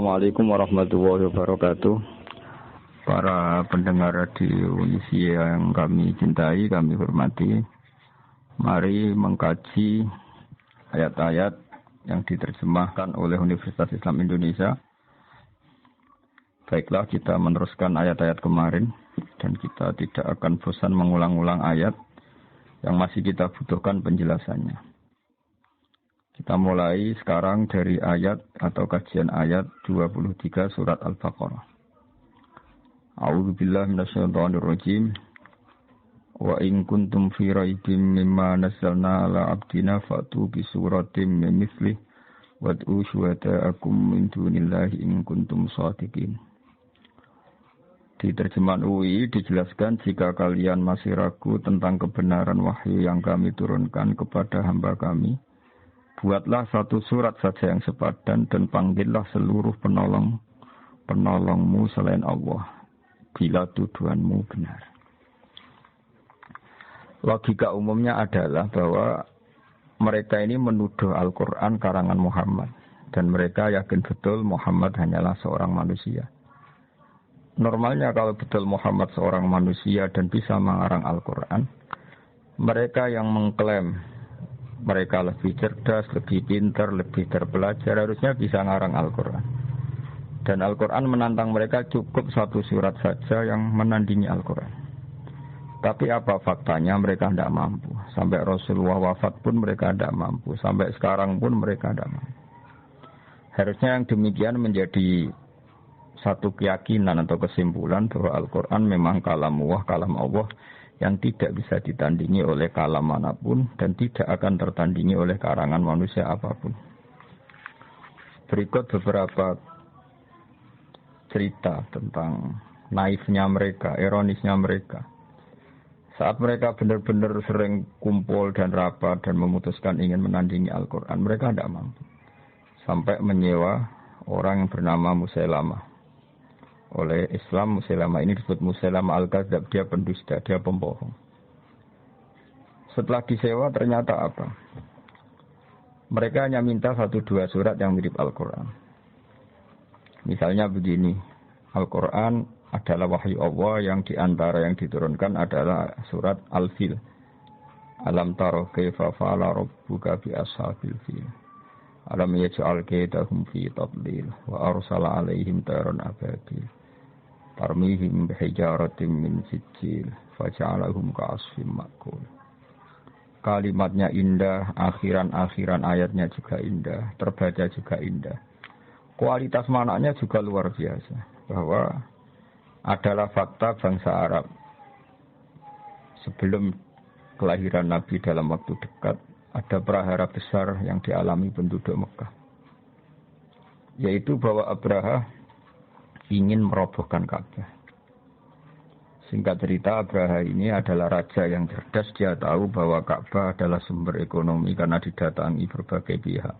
Assalamualaikum warahmatullahi wabarakatuh. Para pendengar radio Indonesia yang kami cintai, kami hormati. Mari mengkaji ayat-ayat yang diterjemahkan oleh Universitas Islam Indonesia. Baiklah, kita meneruskan ayat-ayat kemarin dan kita tidak akan bosan mengulang-ulang ayat yang masih kita butuhkan penjelasannya. Kita mulai sekarang dari ayat atau kajian ayat 23 surat Al-Baqarah. A'udzubillahi minasyaitonirrajim. Wa in kuntum fi raibin mimma nazzalna 'ala 'abdina fa'tu bi suratin min mithlih wad'u syuhada'akum min dunillahi in kuntum shadiqin. Di terjemahan UI dijelaskan jika kalian masih ragu tentang kebenaran wahyu yang kami turunkan kepada hamba kami, buatlah satu surat saja yang sepadan dan panggillah seluruh penolongmu selain Allah, bila tuduhanmu benar. Logika umumnya adalah bahwa mereka ini menuduh Al-Quran karangan Muhammad, dan mereka yakin betul Muhammad hanyalah seorang manusia. Normalnya kalau betul Muhammad seorang manusia dan bisa mengarang Al-Quran, mereka yang mengklaim mereka lebih cerdas, lebih pintar, lebih terpelajar, harusnya bisa ngarang Al-Quran. Dan Al-Quran menantang mereka cukup satu surat saja yang menandingi Al-Quran. Tapi apa faktanya? Mereka tidak mampu. Sampai Rasulullah wafat pun mereka tidak mampu. Sampai sekarang pun mereka tidak mampu. Harusnya yang demikian menjadi satu keyakinan atau kesimpulan bahwa Al-Quran memang kalam Allah yang tidak bisa ditandingi oleh kalam manapun dan tidak akan tertandingi oleh karangan manusia apapun. Berikut beberapa cerita tentang naifnya mereka, ironisnya mereka. Saat mereka benar-benar sering kumpul dan rapat dan memutuskan ingin menandingi Al-Quran, mereka tidak mampu. Sampai menyewa orang yang bernama Musailamah. Oleh Islam, Musailamah ini disebut Musailamah Al-Kadzab, dia pendusta, dia pembohong. Setelah disewa ternyata apa? Mereka hanya minta 1-2 surat yang mirip Al-Quran. Misalnya begini, Al-Quran adalah wahyu Allah yang diantara yang diturunkan adalah surat Al-Fil. Alam taro kaifa fa'ala rabbuka bi ashabil fil. Alam yaj'al kaidahum fi tadlil wa arsala 'alaihim tayran ababil. Tarmihim bihijaratin min sijil faja'alahum ka'asfim ma'kul. Kalimatnya indah, akhiran ayatnya juga indah, terbaca juga indah. Kualitas maknanya juga luar biasa, bahwa adalah fakta bangsa Arab sebelum kelahiran Nabi dalam waktu dekat ada prahara besar yang dialami penduduk Mekah, yaitu bahwa Abraha ingin merobohkan Ka'bah. Singkat cerita, Abraha ini adalah raja yang cerdas. Dia tahu bahwa Ka'bah adalah sumber ekonomi karena didatangi berbagai pihak.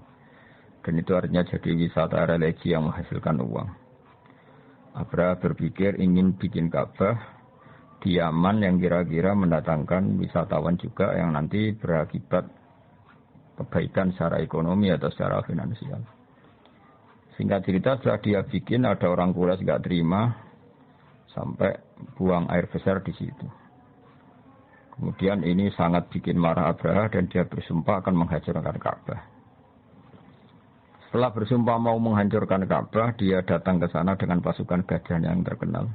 Dan itu artinya jadi wisata religi yang menghasilkan uang. Abraha berpikir ingin bikin Ka'bah di Yaman yang kira-kira mendatangkan wisatawan juga yang nanti berakibat kebaikan secara ekonomi atau secara finansial. Singkat cerita, setelah dia bikin, ada orang Quraisy nggak terima, sampai buang air besar di situ. Kemudian ini sangat bikin marah Abraha dan dia bersumpah akan menghancurkan Ka'bah. Setelah bersumpah mau menghancurkan Ka'bah, dia datang ke sana dengan pasukan gajah yang terkenal,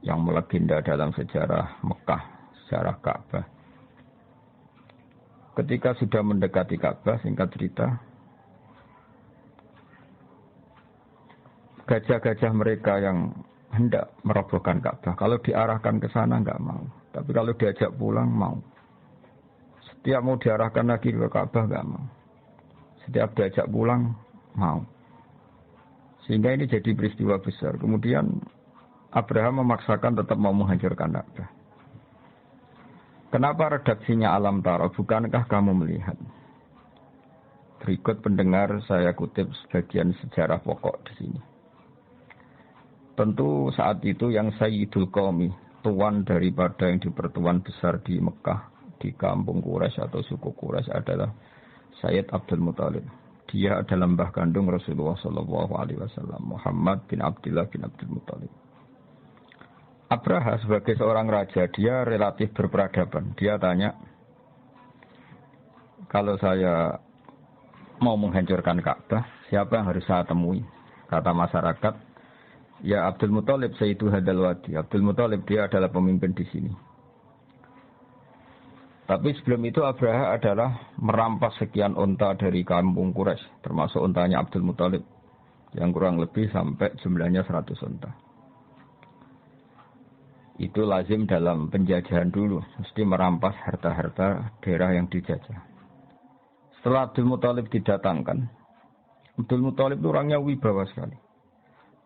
yang melegenda dalam sejarah Mekah, sejarah Ka'bah. Ketika sudah mendekati Ka'bah, singkat cerita, gajah-gajah mereka yang hendak merobohkan Ka'bah, kalau diarahkan ke sana enggak mau. Tapi kalau diajak pulang mau. Setiap mau diarahkan lagi ke Ka'bah enggak mau. Setiap diajak pulang mau. Sehingga ini jadi peristiwa besar. Kemudian Abraham memaksakan tetap mau menghancurkan Ka'bah. Kenapa redaksinya alam taro? Bukankah kamu melihat? Berikut pendengar saya kutip sebagian sejarah pokok di sini. Tentu saat itu yang Sayyidul Qaumi, tuan daripada yang dipertuan besar di Mekah, di kampung Quraisy atau suku Quraisy adalah Sayyid Abdul Muthalib. Dia adalah mbah kandung Rasulullah Shallallahu Alaihi Wasallam, Muhammad bin Abdullah bin Abdul Muttalib. Abraha sebagai seorang raja, dia relatif berperadaban. Dia tanya, kalau saya mau menghancurkan Ka'bah, siapa yang harus saya temui? Kata masyarakat, ya Abdul Muttalib Sayyidu Hadal Wadi. Abdul Muttalib dia adalah pemimpin di sini. Tapi sebelum itu Abraha adalah merampas sekian unta dari kampung Quraisy, termasuk untanya Abdul Muttalib, yang kurang lebih sampai jumlahnya 100 unta. Itu lazim dalam penjajahan dulu, mesti merampas harta-harta daerah yang dijajah. Setelah Abdul Muttalib didatangkan, Abdul Muttalib itu orangnya wibawa sekali.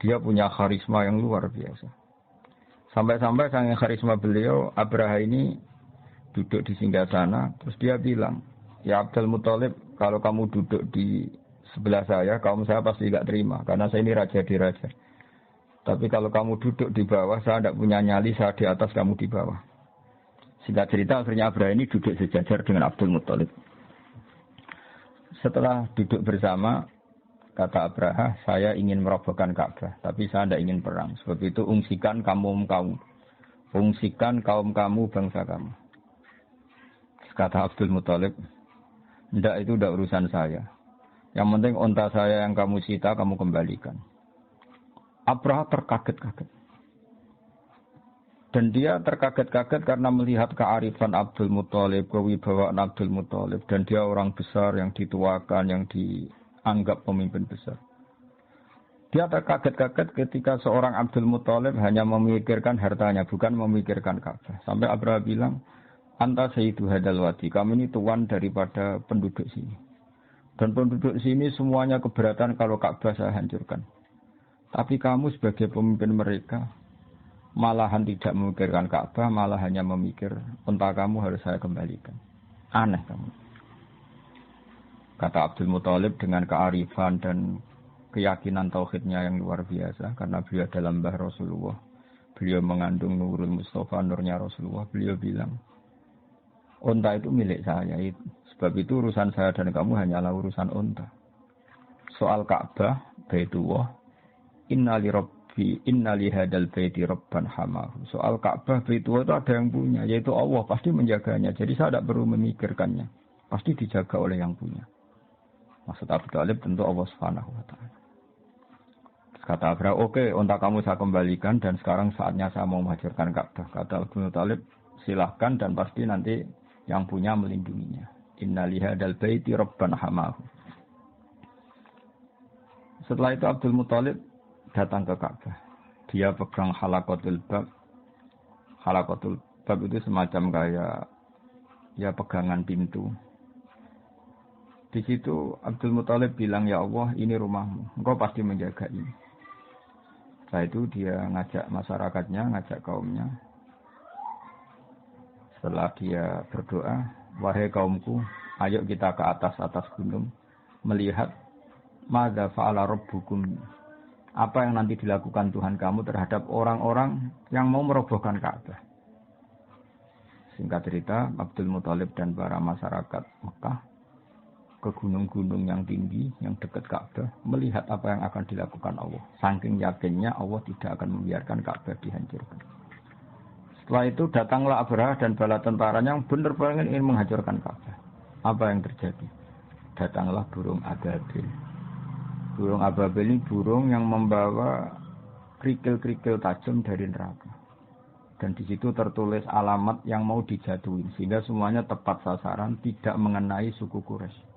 Dia punya karisma yang luar biasa. Sampai-sampai saking karisma beliau, Abraha ini duduk di singgasana, terus dia bilang, ya Abdul Muttalib, kalau kamu duduk di sebelah saya, kaum saya pasti tidak terima, karena saya ini raja di raja. Tapi kalau kamu duduk di bawah, saya tidak punya nyali, saya di atas, kamu di bawah. Singkat cerita, akhirnya Abraha ini duduk sejajar dengan Abdul Muttalib. Setelah duduk bersama, kata Abraha, saya ingin merobohkan Ka'bah, tapi saya tidak ingin perang. Sebab itu ungsikan kaum kamu. Ungsikan kaum kamu, bangsa kamu. Kata Abdul Muttalib, tidak, itu tidak urusan saya. Yang penting unta saya yang kamu sita, kamu kembalikan. Abraha terkaget-kaget. Dan dia terkaget-kaget karena melihat kearifan Abdul Muttalib, kewibawaan Abdul Muttalib. Dan dia orang besar yang dituakan, yang dianggap pemimpin besar. Dia terkaget-kaget ketika seorang Abdul Muttalib hanya memikirkan hartanya, bukan memikirkan Ka'bah. Sampai Abraha bilang, Anta Sayyidu Hadal Wadi, kamu ini tuan daripada penduduk sini. Dan penduduk sini semuanya keberatan kalau Ka'bah saya hancurkan. Tapi kamu sebagai pemimpin mereka, malahan tidak memikirkan Ka'bah, malah hanya memikir, unta kamu harus saya kembalikan. Aneh kamu. Kata Abdul Muttalib dengan kearifan dan keyakinan tauhidnya yang luar biasa, karena beliau adalah mbah Rasulullah. Beliau mengandung Nurul Mustafa, nurnya Rasulullah. Beliau bilang, unta itu milik saya. Sebab itu urusan saya dan kamu hanyalah urusan unta. Soal Ka'bah, Baitullah, innali rabbi, innali hadal baiti rabban hamahu. Soal Ka'bah, Baitullah itu ada yang punya, yaitu Allah, pasti menjaganya. Jadi saya tidak perlu memikirkannya. Pasti dijaga oleh yang punya. Maksud Abu Talib tentu Allah Subhanahu wa Ta'ala. Kata Abraha, oke, unta kamu saya kembalikan dan sekarang saatnya saya mau menghancurkan Ka'bah. Kata Abu Talib, silahkan dan pasti nanti yang punya melindunginya. Inna lihadal baiti rabban hamahu. Setelah itu Abdul Muttalib datang ke Ka'bah. Dia pegang halaqatul bab. Halaqatul bab itu semacam kayak ya pegangan pintu. Di situ Abdul Muttalib bilang, ya Allah, ini rumahmu. Engkau pasti menjaga ini. Setelah itu dia ngajak masyarakatnya, ngajak kaumnya. Setelah dia berdoa, wahai kaumku, ayo kita ke atas gunung. Melihat madza fa'ala rabbukum. Apa yang nanti dilakukan Tuhan kamu terhadap orang-orang yang mau merobohkan Ka'bah. Singkat cerita, Abdul Muttalib dan para masyarakat Mekah ke gunung-gunung yang tinggi, yang dekat Ka'bah, melihat apa yang akan dilakukan Allah. Saking yakinnya Allah tidak akan membiarkan Ka'bah dihancurkan. Setelah itu datanglah Abraha dan bala tentaranya yang benar-benar ingin menghancurkan Ka'bah. Apa yang terjadi? Datanglah burung ababil. Burung ababil ini burung yang membawa kerikil-kerikil tajam dari neraka. Dan di situ tertulis alamat yang mau dijatuhin, sehingga semuanya tepat sasaran, tidak mengenai suku Quraisy.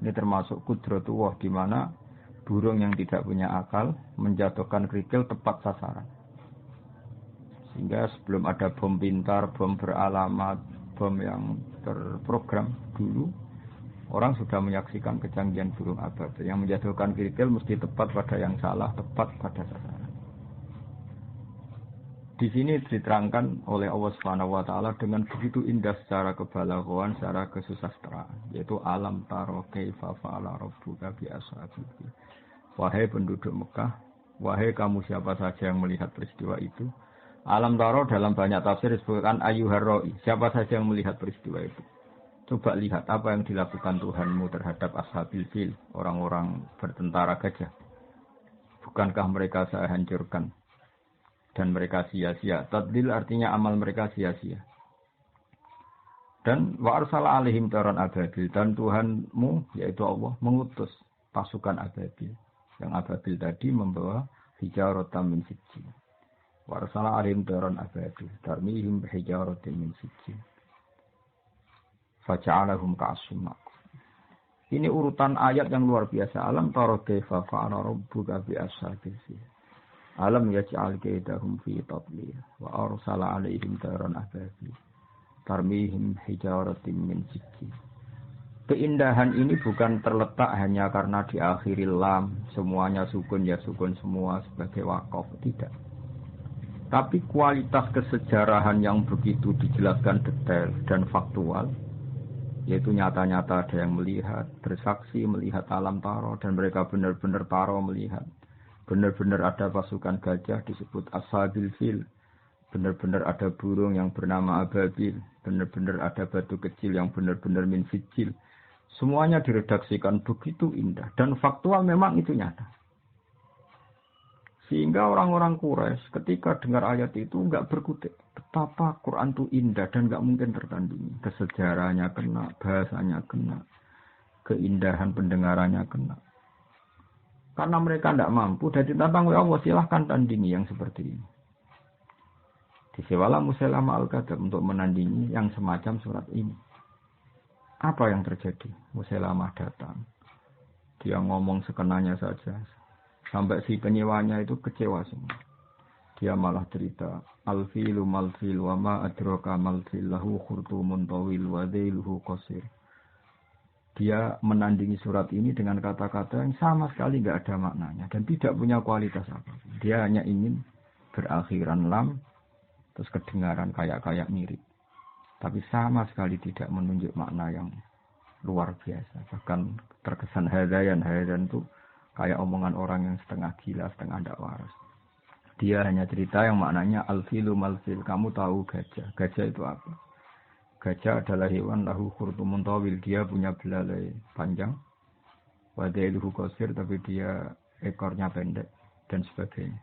Ini termasuk kudratullah, di mana burung yang tidak punya akal menjatuhkan kerikil tepat sasaran. Sehingga sebelum ada bom pintar, bom beralamat, bom yang terprogram dulu, orang sudah menyaksikan kecanggihan burung ababil. Yang menjatuhkan kerikil mesti tepat pada yang salah, tepat pada sasaran. Di sini diterangkan oleh Allah Subhanahu wa Ta'ala dengan begitu indah secara kebalaghatan, secara kesusastraan, yaitu alam taro kaifa fa'ala rabbuka bi ashabil fil. Wahai penduduk Mekah, wahai kamu siapa saja yang melihat peristiwa itu. Alam taro dalam banyak tafsir disebutkan ayyuhar ra'i, siapa saja yang melihat peristiwa itu. Coba lihat apa yang dilakukan Tuhanmu terhadap ashabil fil, orang-orang bertentara gajah. Bukankah mereka saya hancurkan dan mereka sia-sia? Tadlil artinya amal mereka sia-sia. Dan wa arsala alaihim taran ababil, dan Tuhanmu yaitu Allah mengutus pasukan ababil. Yang ababil tadi membawa hijaratan min sijil. Wa arsala alaihim taran ababil, tarmihim bihijaratin min sijil. Faja'alahum ka'asfin ma'kul. Ini urutan ayat yang luar biasa. Alam tara kaifa fa'ala rabbuka bi ashabil fil. Alam yaj'al kaidahum fi tadlil wa arsala alaihim taran ababil. Tarmihim hijaratin min sijil. Keindahan ini bukan terletak hanya karena diakhiri lam, semuanya sukun ya sukun semua sebagai wakaf, tidak. Tapi kualitas kesejarahan yang begitu dijelaskan detail dan faktual, yaitu nyata-nyata ada yang melihat, bersaksi melihat alam taro, dan mereka benar-benar taro melihat. Benar-benar ada pasukan gajah disebut ashabil fil. Benar-benar ada burung yang bernama ababil. Benar-benar ada batu kecil yang benar-benar min sijil. Semuanya diredaksikan begitu indah. Dan faktual memang itu nyata. Sehingga orang-orang Quraisy ketika dengar ayat itu enggak berkutik. Betapa Quran itu indah dan enggak mungkin tertandingi. Kesejarahnya kena, bahasanya kena, keindahan pendengarannya kena. Karena mereka enggak mampu, dan ditantang oleh Allah, silahkan tandingi yang seperti ini. Disewalah Musailamah Al-Kadzdzab untuk menandingi yang semacam surat ini. Apa yang terjadi? Musailamah datang. Dia ngomong sekenanya saja. Sampai si penyewanya itu kecewa semua. Dia malah cerita, Al-filu mal-fil wa ma adraka mal-fil lahu khurtumun tawil wa dhailuhu qasir. Dia menandingi surat ini dengan kata-kata yang sama sekali enggak ada maknanya dan tidak punya kualitas apa. Dia hanya ingin berakhiran lam, terus kedengaran kayak mirip. Tapi sama sekali tidak menunjuk makna yang luar biasa. Bahkan terkesan hadayan itu kayak omongan orang yang setengah gila, setengah tidak waras. Dia hanya cerita yang maknanya al-filu mal-fil. Kamu tahu gajah. Gajah itu apa? Gajah adalah hewan lahu khurtumun tawil. Dia punya belalai panjang. Wadailuhu qasir, tapi dia ekornya pendek dan sebagainya.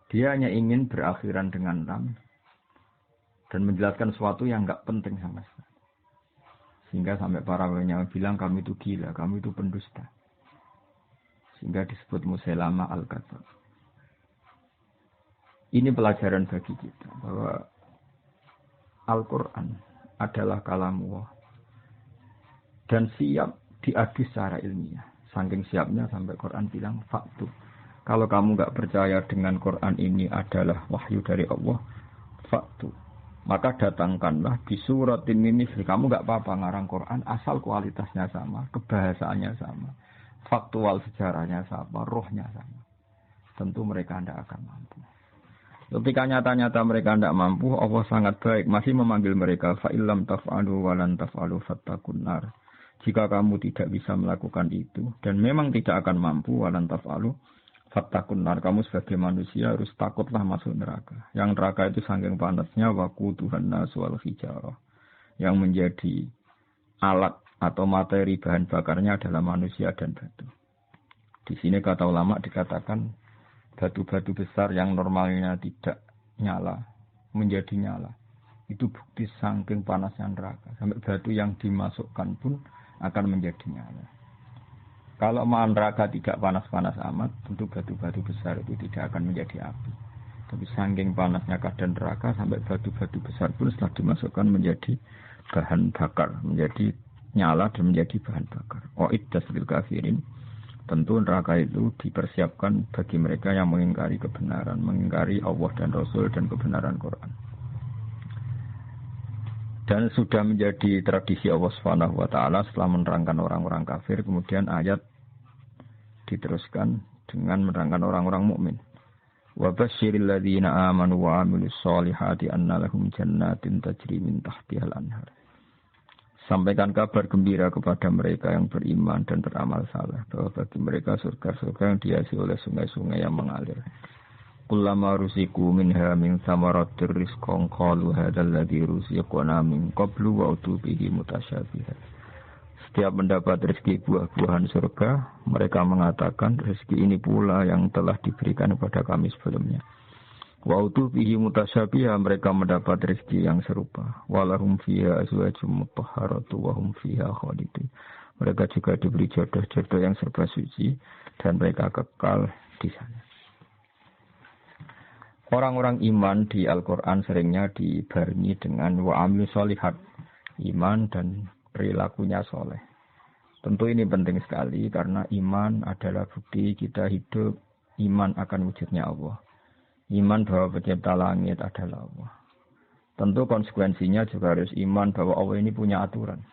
Dia hanya ingin berakhiran dengan lam dan menjelaskan sesuatu yang enggak penting sama sekali. Sehingga sampai para ulama bilang kami itu gila, kami itu pendusta. Sehingga disebut Musailamah Al-Kadzdzab. Ini pelajaran bagi kita bahwa Al-Quran adalah kalamullah dan siap diadu secara ilmiah. Saking siapnya sampai Quran bilang faktu. Kalau kamu enggak percaya dengan Quran ini adalah wahyu dari Allah, faktu. Maka datangkanlah di surat ini. Kamu enggak apa-apa ngarang Quran asal kualitasnya sama, kebahasaannya sama, faktual sejarahnya sama, rohnya sama. Tentu mereka tidak akan mampu. Ketika nyata-nyata mereka tidak mampu, Allah sangat baik masih memanggil mereka fa illam taf'alu wa lan taf'alu fattaqun nar. Jika kamu tidak bisa melakukan itu dan memang tidak akan mampu wa lan taf'alu fattaqun nar, kamu sebagai manusia harus takutlah masuk neraka. Yang neraka itu saking panasnya waquduhan nas wal hijarah. Yang menjadi alat atau materi bahan bakarnya adalah manusia dan batu. Di sini kata ulama dikatakan batu-batu besar yang normalnya tidak nyala menjadi nyala. Itu bukti saking panasnya neraka. Sampai batu yang dimasukkan pun akan menjadi nyala. Kalau neraka tidak panas-panas amat, tentu batu-batu besar itu tidak akan menjadi api. Tapi saking panasnya keadaan neraka sampai batu-batu besar pun setelah dimasukkan menjadi bahan bakar, menjadi nyala dan menjadi bahan bakar. Uiddat lil kafirin. Tentu neraka itu dipersiapkan bagi mereka yang mengingkari kebenaran, mengingkari Allah dan Rasul dan kebenaran Quran. Dan sudah menjadi tradisi Allah Subhanahu wa taala setelah menerangkan orang-orang kafir, kemudian ayat diteruskan dengan menerangkan orang-orang mukmin. Wa basyiril ladzina amanu wa 'amilus solihati anna lahum jannatin tajri min tahtihal anhar. Sampaikan kabar gembira kepada mereka yang beriman dan beramal saleh bahwa bagi mereka surga-surga yang dihiasi oleh sungai-sungai yang mengalir. Kullama rusiku minha min samaratir rizqan qalu hadzal ladzi rusiqna min qablu wa utubihi mutasyabiha. Setiap mendapat rezeki buah-buahan surga, mereka mengatakan rezeki ini pula yang telah diberikan kepada kami sebelumnya. Wa utubihi mutasyabiha, mereka mendapat rezeki yang serupa. Walahum fiha azwajum mutahharatu wa hum fiha khalidun. Mereka juga diberi jodoh-jodoh yang serba suci dan mereka kekal di sana. Orang-orang iman di Al-Quran seringnya dibarengi dengan wa'amil sholihat, iman dan perilakunya soleh. Tentu ini penting sekali karena iman adalah bukti kita hidup, iman akan wujudnya Allah. Iman bahwa pencipta langit adalah Allah. Tentu konsekuensinya juga harus iman bahwa Allah ini punya aturan.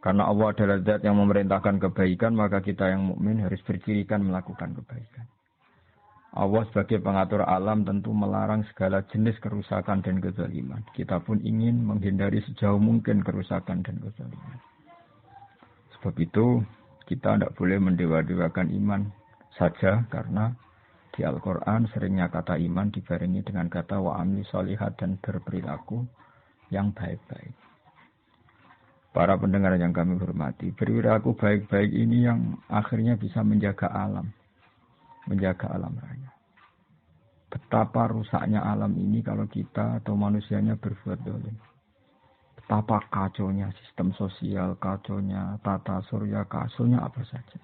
Karena Allah adalah zat yang memerintahkan kebaikan, maka kita yang mukmin harus bercirikan melakukan kebaikan. Allah sebagai pengatur alam tentu melarang segala jenis kerusakan dan kezaliman. Kita pun ingin menghindari sejauh mungkin kerusakan dan kezaliman. Sebab itu kita tidak boleh mendewa-dewakan iman saja karena di Al-Quran seringnya kata iman dibarengi dengan kata wa'amil sholihat dan berperilaku yang baik-baik. Para pendengar yang kami hormati, perilaku baik-baik ini yang akhirnya bisa menjaga alam raya. Betapa rusaknya alam ini kalau kita atau manusianya berbuat dolim. Betapa kacaunya sistem sosial, kacaunya tata surya, kacaunya apa saja.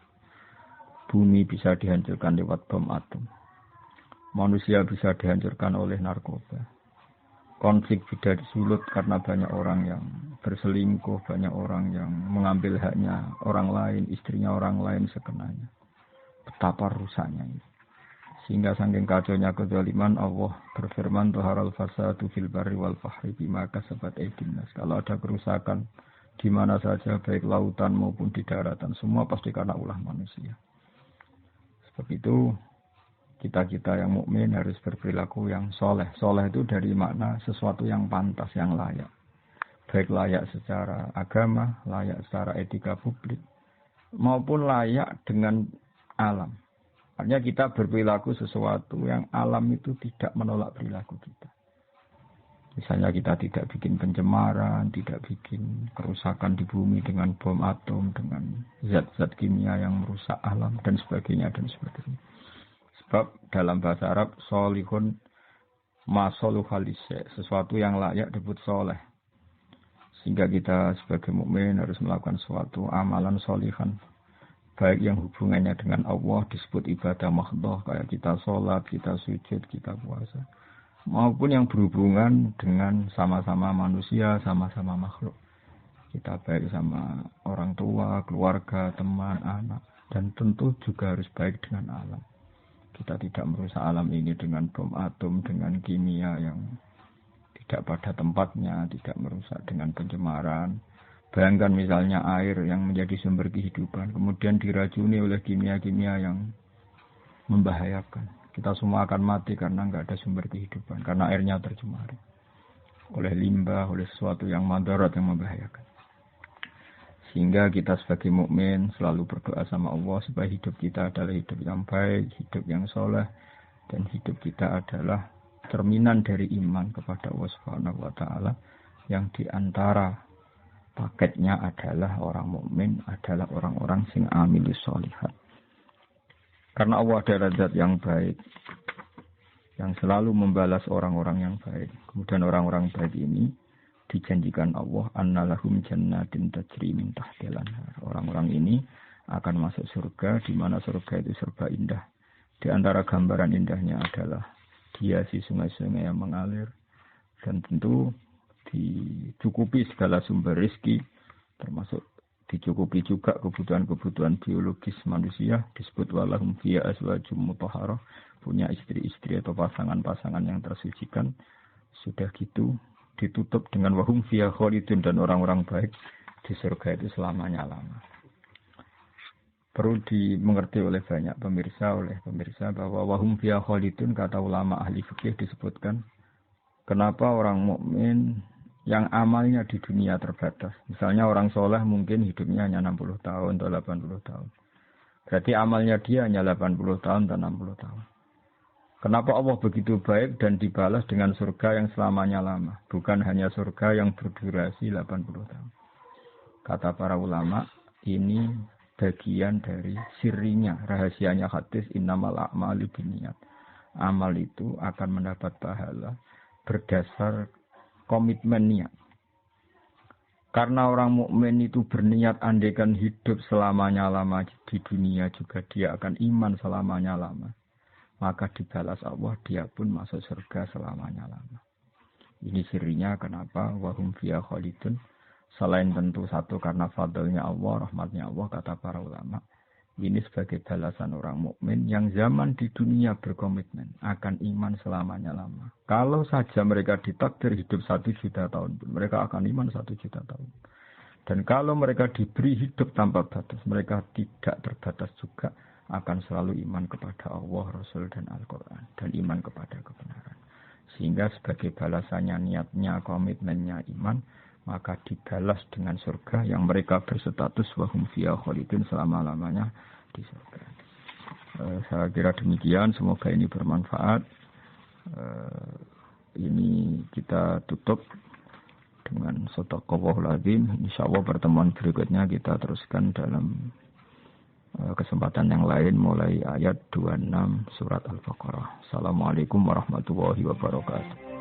Bumi bisa dihancurkan lewat bom atom. Manusia bisa dihancurkan oleh narkoba. Konflik bisa disulut karena banyak orang yang berselingkuh, banyak orang yang mengambil haknya orang lain, istrinya orang lain sekenanya. Betapa rusaknya ini. Sehingga saking kacaunya kezaliman, Allah berfirman, Tuharal fasadu fil barri wal fahri bima kasabat aydin nas. Kalau ada kerusakan di mana saja, baik lautan maupun di daratan, semua pasti karena ulah manusia. Sebab itu, kita yang mukmin harus berperilaku yang soleh. Soleh itu dari makna sesuatu yang pantas, yang layak. Baik layak secara agama, layak secara etika publik, maupun layak dengan alam. Artinya kita berperilaku sesuatu yang alam itu tidak menolak perilaku kita. Misalnya kita tidak bikin pencemaran, tidak bikin kerusakan di bumi dengan bom atom, dengan zat-zat kimia yang merusak alam, dan sebagainya, dan sebagainya. Sebab dalam bahasa Arab, solihun masoluhalise, sesuatu yang layak disebut soleh. Sehingga kita sebagai mukmin harus melakukan suatu amalan solihan. Baik yang hubungannya dengan Allah disebut ibadah mahdhah, kayak kita sholat, kita sujud, kita puasa. Maupun yang berhubungan dengan sama-sama manusia, sama-sama makhluk. Kita baik sama orang tua, keluarga, teman, anak. Dan tentu juga harus baik dengan alam. Kita tidak merusak alam ini dengan bom atom, dengan kimia yang tidak pada tempatnya, tidak merusak dengan pencemaran. Bayangkan misalnya air yang menjadi sumber kehidupan, kemudian diracuni oleh kimia-kimia yang membahayakan. Kita semua akan mati karena nggak ada sumber kehidupan, karena airnya tercemari oleh limbah, oleh sesuatu yang madarat yang membahayakan. Sehingga kita sebagai mukmin selalu berdoa sama Allah supaya hidup kita adalah hidup yang baik, hidup yang soleh, dan hidup kita adalah cerminan dari iman kepada Allah Subhanahu wa Ta'ala, yang diantara paketnya adalah orang mukmin adalah orang-orang sing amilus sholihat. Karena Allah adalah zat yang baik, yang selalu membalas orang-orang yang baik. Kemudian orang-orang baik ini dijanjikan Allah annalahum jannatin tajri min tahtil anhar. Orang-orang ini akan masuk surga, di mana surga itu serba indah. Di antara gambaran indahnya adalah hiasi sungai-sungai yang mengalir, dan tentu dicukupi segala sumber rezeki, termasuk dicukupi juga kebutuhan-kebutuhan biologis manusia. Disebut walahum fiha azwajum mutahharah, punya istri-istri atau pasangan-pasangan yang tersucikan. Sudah gitu ditutup dengan wahum fiha khalidun, dan orang-orang baik di surga itu selamanya-lama. Perlu dimengerti oleh banyak pemirsa bahwa wahum fiha khalidun, kata ulama ahli fikih disebutkan kenapa orang mukmin yang amalnya di dunia terbatas. Misalnya orang soleh mungkin hidupnya hanya 60 tahun atau 80 tahun. Berarti amalnya dia hanya 80 tahun atau 60 tahun. Kenapa Allah begitu baik dan dibalas dengan surga yang selamanya lama, bukan hanya surga yang berdurasi 80 tahun. Kata para ulama, ini bagian dari sirinya, rahasianya hadis innamal a'malu binniyat. Amal itu akan mendapat pahala berdasar komitmen niat. Karena orang mukmin itu berniat andaikan hidup selamanya lama di dunia juga dia akan iman selamanya lama. Maka dibalas Allah, dia pun masuk surga selamanya lama. Ini sirinya kenapa wahum fiha khalidun. Selain tentu satu karena fadlnya Allah, rahmatnya Allah, kata para ulama. Ini sebagai balasan orang mukmin yang zaman di dunia berkomitmen akan iman selamanya lama. Kalau saja mereka ditakdir hidup 1 juta tahun pun, mereka akan iman 1 juta tahun. Dan kalau mereka diberi hidup tanpa batas, mereka tidak terbatas juga akan selalu iman kepada Allah, Rasul, dan Al-Quran. Dan iman kepada kebenaran. Sehingga sebagai balasannya, niatnya, komitmennya iman, maka dibalas dengan surga yang mereka berstatus wahum fiha khalidun selama-lamanya di surga. Saya kira demikian, semoga ini bermanfaat. Ini kita tutup dengan shadaqallahul azim. Insyaallah pertemuan berikutnya kita teruskan dalam kesempatan yang lain mulai ayat 26 surat Al-Baqarah. Assalamualaikum warahmatullahi wabarakatuh.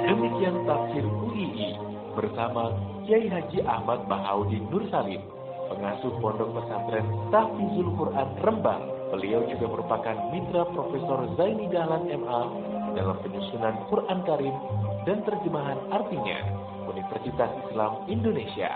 Demikian tafsir UII bersama Kiai Haji Ahmad Bahaudin Nur Salim, pengasuh Pondok Pesantren Tahfizul Quran Rembang. Beliau juga merupakan mitra Profesor Zaini Dahlan MA dalam penyusunan Quran Karim dan terjemahan artinya Universitas Islam Indonesia.